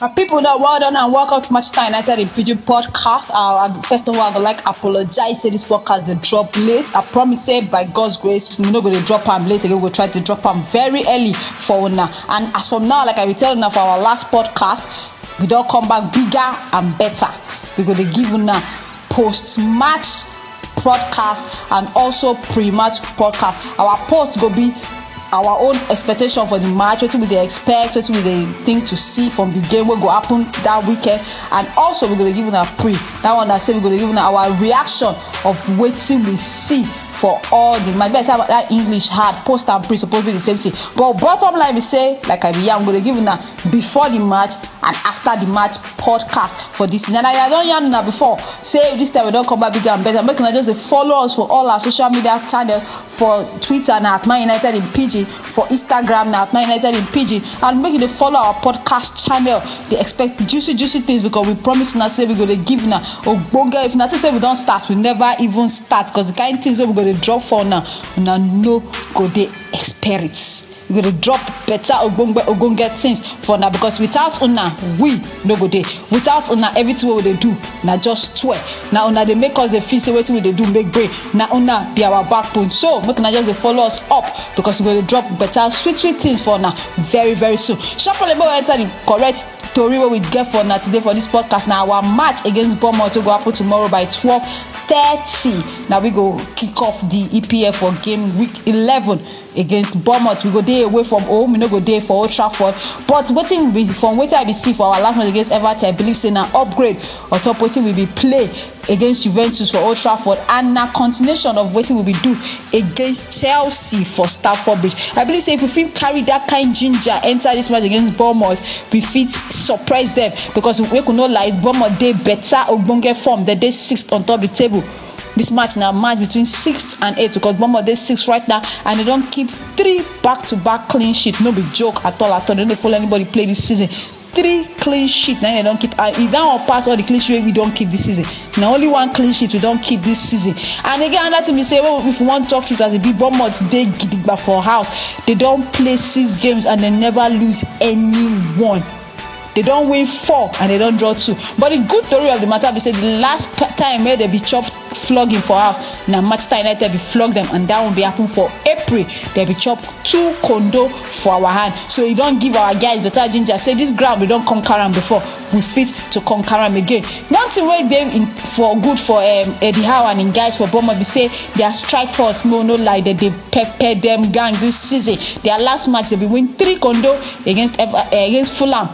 People that well done and welcome to Manchester United in PG Podcast. First of all, I would like to apologize. Say this podcast they drop late. I promise say by God's grace, we're not going to drop them late again. We'll try to drop them very early for now. And as from now, like I will tell you now for our last podcast, we don't come back bigger and better. We're going to give you now post-match podcast and also pre-match podcast. Our post will be our own expectation for the match, what we they expect, what we they think to see from the game, what go happen that weekend, and also we're going to give you a pre. That one that say we're going to give you our reaction of waiting we see for all the match. But that English hard post and pre supposed to be the same thing. But bottom line we say, like I'm going to give you before the match and after the match podcast for this season. And I don't yarn now before. Say this time we don't come back bigger and better. Make just follow us for all our social media channels, for Twitter now at Man United in PG, for Instagram now at Man United in PG, and make it follow our podcast channel. They expect juicy things because we promise now say we're going to give now Ogbonge. If not to say we don't start, we never even start because the kind of things that we're going to drop for now no go they experience. We're going to drop better Ogbonge things for now because without Una we no go there. Without Una everything what they do now just swear. Now Una they make us the feel say what they do make brain. Now Una be our backbone. So make Una just follow us up because we're going to drop better sweet things for now very soon. Sharply about enter the correct story what we get for now today for this podcast. Now our match against Bournemouth will go happen tomorrow by 12:30. Now we go kick off the EPL for game week 11 against Bournemouth. We go day away from home, we no go day for Old Trafford. But waiting from what I be see for our last match against Everton, I believe say now upgrade on top waiting will be play against Juventus for Old Trafford and now continuation of waiting will be do against Chelsea for Stamford Bridge. I believe say if we fit carry that kind ginger enter this match against Bournemouth, we fit surprise them because we could not lie Bournemouth they better Ogbonge form that they 6th on top of the table. This match now match between 6th and 8th because Bournemouth they 6th right now and they don't keep 3 back-to-back clean sheet. No be joke at all. They don't follow anybody play this season. 3 clean sheet now they don't keep. If that one pass all the clean sheet we don't keep this season. Now only 1 clean sheet we don't keep this season. And again another thing we say, well, if we want to talk truth as a big Bournemouth they gidigba for house. They don't play 6 games and they never lose anyone. They don't win 4 and they don't draw 2. But the good story of the matter, we say the last time where they be chopped flogging for us, now Manchester United be flog them and that will be happen for April. They be chopped 2 condo for our hand. So you don't give our guys better ginger. Say this ground we don't conquer them before. We fit to conquer them again. One thing where they for good for Eddie Howe and in guys for Bournemouth, we say their strike force no lie that they pepper them gang this season. Their last match they be win 3 condo against Fulham.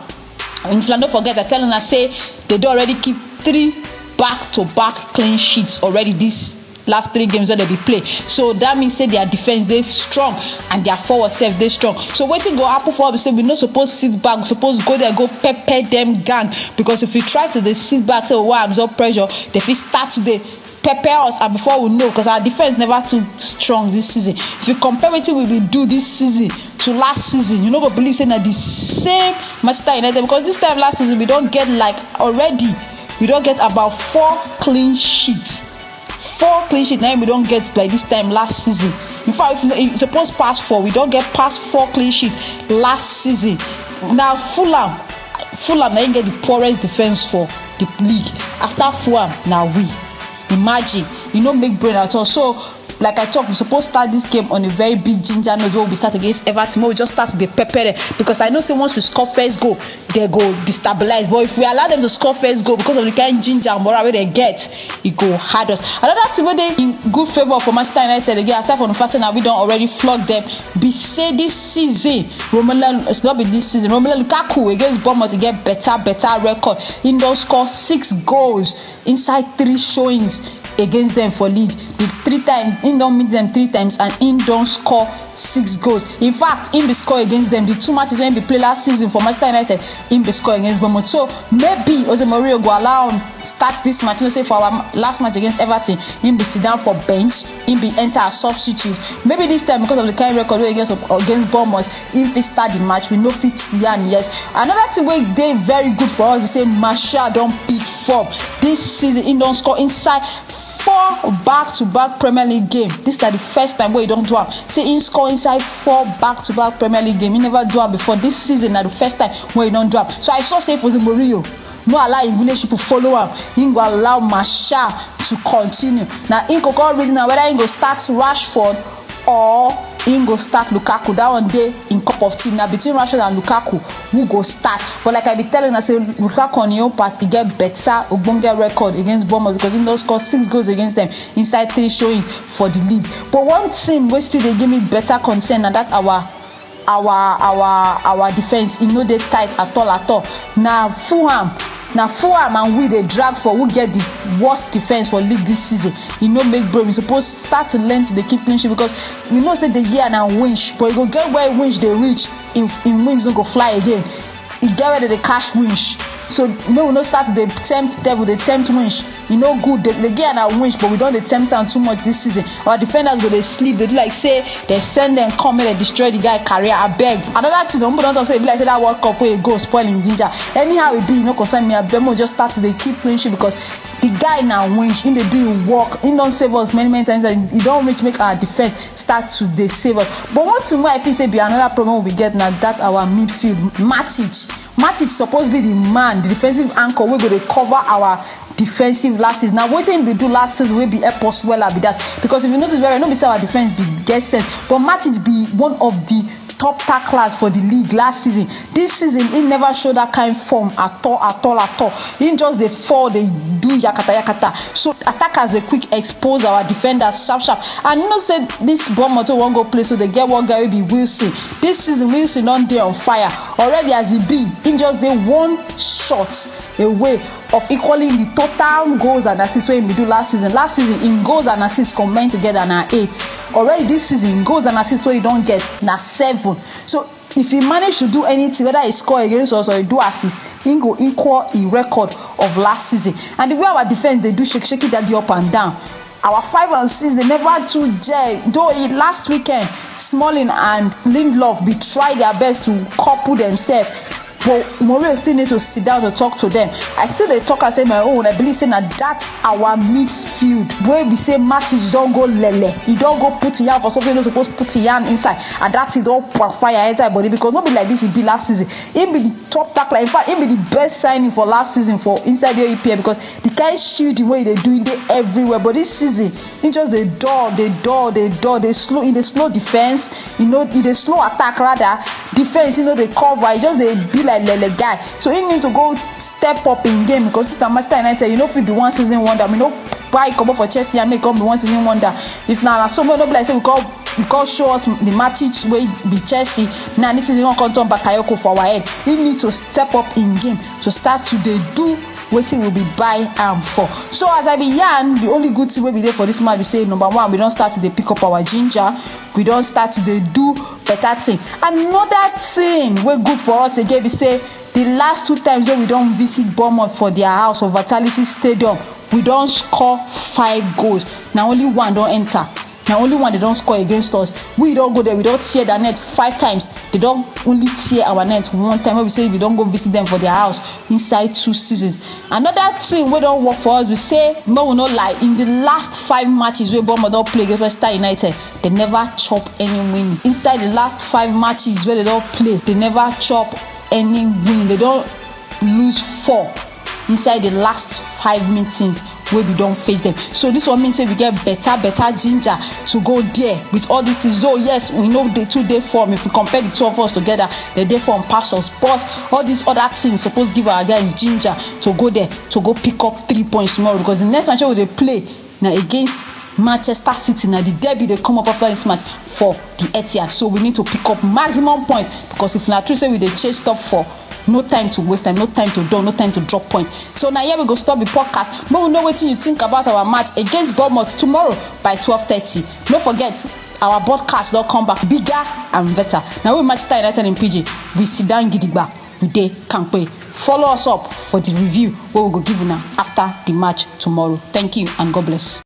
And if you don't forget, I tell them I say they do already keep 3 back-to-back clean sheets already this last 3 games that they be play. So that means say their defense they strong and their forward self they strong. So waiting go happen for us say we not supposed to sit back, we supposed to go there go pepper them gang because if we try to they sit back say why absorb pressure, they fit start today. Prepare us and before we know because our defense never too strong this season. If you compare what we will do this season to last season, you know go believe saying that the same Manchester United because this time last season we don't get we don't get about 4 clean sheets. 4 clean sheets now we don't get like this time last season. In fact if suppose past 4 we don't get past 4 clean sheets last season. Now Fulham now get the poorest defense for the league. After Fulham now we imagine you know make brain at all. So like I talk, we're supposed to start this game on a very big ginger note where we start against Everton. We just start the pepper because I know say once we score first goal, they go destabilize. But if we allow them to score first goal because of the kind of ginger and moral where they get, it go hard us. Another thing where they in good favor for Manchester United again, aside from the fact that we don't already flog them, be say this season, it's not be this season. Romelu Lukaku against Bournemouth to get better record. He don't score 6 goals inside 3 showings against them for league. The 3 times he don't meet them 3 times and he don't score 6 goals. In fact, he be score against them the 2 matches when he play last season for Manchester United, he be score against Bournemouth. So maybe Jose Mourinho go allow him start this match. You know, say for our last match against Everton, he be sit down for bench, he be enter as substitute. Maybe this time because of the kind of record against Bournemouth, if he start the match, we no fit the yarn yet. Another thing where they very good for us, we say Martial don't pick form this season. He don't score inside 4 back-to-back Premier League game. This is the first time where he don't do am. Say he score score inside 4 back-to-back Premier League games. He never do it before. This season na the first time when he don't drop. So I saw say for Mourinho, no allow him village people follow him. He go allow Martial to continue. Now he go call reason whether he go start Rashford or he go start Lukaku. That one day in cup of tea. Now between Rashford and Lukaku, who go start? But like I be telling, I say Lukaku on your part, he get better Ogbonge record against Bournemouth because he does score 6 goals against them inside 3 showings for the league. But one thing wey still they give me better concern, and that's our defense. You know they tight at all. Now Fulham and we they drag for who get the worst defense for league this season. You know make bro, we supposed start to learn to the keep clean sheet because we know say the year now winch, but you go get where winch they reach if in wings don't go fly again. It get where they cash winch. So no, we no start the tempt devil, the tempt winch. You know good, they get an winch, but we don't tempt them too much this season. Our defenders go they sleep, they do like say they send them come and they destroy the guy career. I beg. Another thing, don't talk say like that World Cup where you go spoiling ginger. Anyhow it be, you know, concern me. I beg just start to they keep playing shit because the guy now winch, in they do work, he don't save us many times, and he don't reach make our defense start to they save us. But one thing where I feel say be another problem we get now, that our midfield, Matic supposed to be the man, the defensive anchor. We're going to cover our defensive lapses. Now, what we do last season will be help us well be that because if you notice very, not be say our defense be get sense, but Matic be one of the top tacklers for the league last season. This season, he never showed that kind of form at all. He just they fall, they do yakata. So attackers they quick expose our defenders sharp. And you know say this Bournemouth won't go play, so they get one guy will be Wilson. This season Wilson on there on fire already as he be. He just they 1 shot away of equaling the total goals and assists when we do last season. Last season in goals and assists combined together now 8. Already this season in goals and assists where you don't get now 7. So if he manage to do anything, whether he score against us or he do assist, he go equal a record of last season. And the way our defense they do shake it that up and down. Our 5 and 6 they never too gel. Though last weekend Smalling and Lindelof be try their best to couple themselves. But Mourinho still need to sit down to talk to them. I still they talk and say my own. I believe saying that our midfield where we say Matic don't go lele. He don't go put Ian for something. He supposed to put Ian inside, and that he don't fire everybody because not be like this. He be last season. He be the top tackler. In fact, he be the best signing for last season for inside the EPL because the guy shield the way they doing it everywhere. But this season, he just they slow in the slow defense. You know, in the slow attack rather defense. You know they cover. It just they be like lele guy. So he need to go step up in game because it's the Manchester United. You know, if it be 1 season wonder, I mean, no buy come up for Chelsea and make come be 1 season wonder. If now so many like say we call show us the Matic way be Chelsea. Now this season come turn Bakayoko for our head. He need to step up in game to start to they do waiting will be by for. So as I be yarn, the only good thing we be there for this match we say number 1, we don't start to they pick up our ginger. We don't start to they do better thing. Another thing we good for us again we say the last 2 times when we don't visit Bournemouth for their house or Vitality Stadium, we don't score 5 goals. Now only 1 don't enter. Now only 1 they don't score against us. We don't go there, we don't tear their net 5 times. They don't only tear our net 1 time. When we say we don't go visit them for their house inside 2 seasons. Another thing we don't work for us, we say no we not lie. In the last 5 matches where Bournemouth don't play against Manchester United, they never chop any win. Inside the last 5 matches where they don't play, they never chop any win. They don't lose 4 inside the last 5 meetings where we don't face them. So this one means say we get better ginger to go there with all these things. So yes, we know the 2-day form. If we compare the 2 of us together, the day form pass us. But all these other things supposed to give our guys ginger to go there to go pick up 3 points tomorrow because the next match we they play now against Manchester City. Now the derby they come up after this match for the Etihad. So we need to pick up maximum points because if not true say we they chase top 4. No time to waste time, no time to do, no time to drop points. So now here we go stop the podcast. But we know what you think about our match against Bournemouth tomorrow by 12:30. Don't forget our podcast don't come back bigger and better. Now we Manchester United in PG. We sit down gidigba. We dey kampe. Follow us up for the review where we go give you now after the match tomorrow. Thank you and God bless.